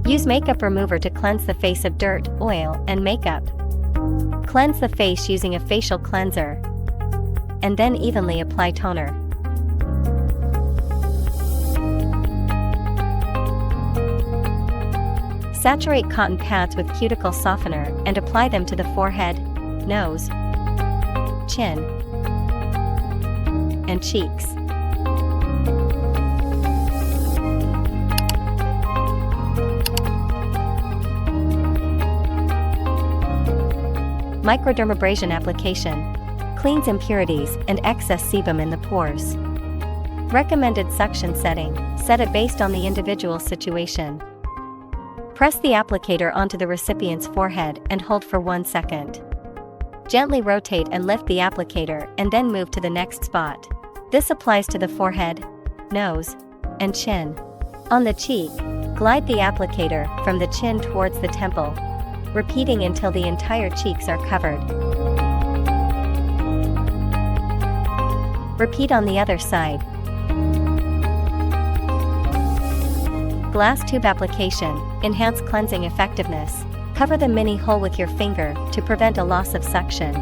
Use makeup remover to cleanse the face of dirt, oil, and makeup. Cleanse the face using a facial cleanser, and then evenly apply toner. Saturate cotton pads with cuticle softener and apply them to the forehead, nose, chin, and cheeks. Microdermabrasion application cleans impurities and excess sebum in the pores. Recommended suction setting: set it based on the individual situation. Press the applicator onto the recipient's forehead and hold for 1 second. Gently rotate and lift the applicator and then move to the next spot. This applies to the forehead, nose, and chin. On the cheek, glide the applicator from the chin towards the temple, repeating until the entire cheeks are covered. Repeat on the other side. Glass tube application, enhance cleansing effectiveness. Cover the mini hole with your finger to prevent a loss of suction.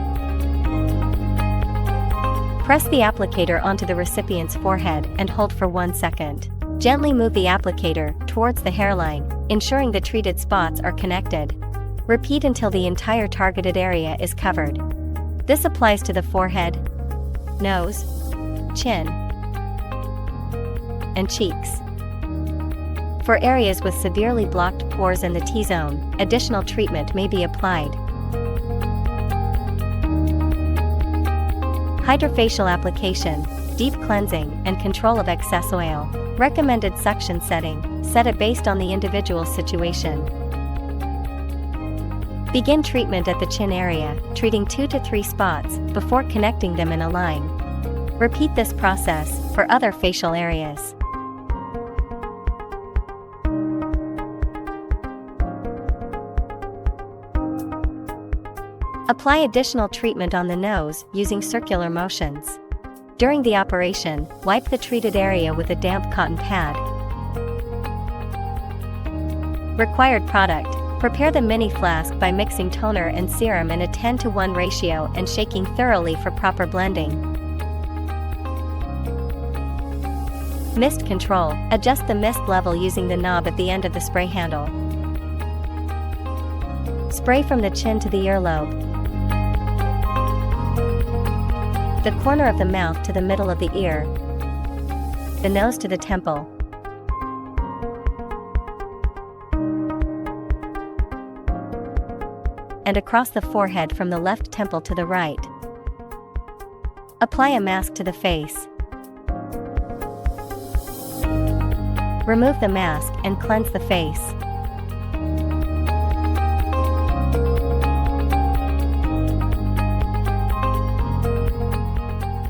Press the applicator onto the recipient's forehead and hold for 1 second. Gently move the applicator towards the hairline, ensuring the treated spots are connected. Repeat until the entire targeted area is covered. This applies to the forehead, nose, chin, and cheeks. For areas with severely blocked pores in the T-zone, additional treatment may be applied. Hydrofacial application, deep cleansing and control of excess oil. Recommended suction setting: set it based on the individual situation. Begin treatment at the chin area, treating 2 to 3 spots before connecting them in a line. Repeat this process for other facial areas. Apply additional treatment on the nose using circular motions. During the operation, wipe the treated area with a damp cotton pad. Required product: prepare the mini flask by mixing toner and serum in a 10:1 ratio and shaking thoroughly for proper blending. Mist control: adjust the mist level using the knob at the end of the spray handle. Spray from the chin to the earlobe, the corner of the mouth to the middle of the ear, the nose to the temple, and across the forehead from the left temple to the right. Apply a mask to the face. Remove the mask and cleanse the face.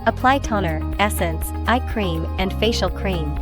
Apply toner, essence, eye cream, and facial cream.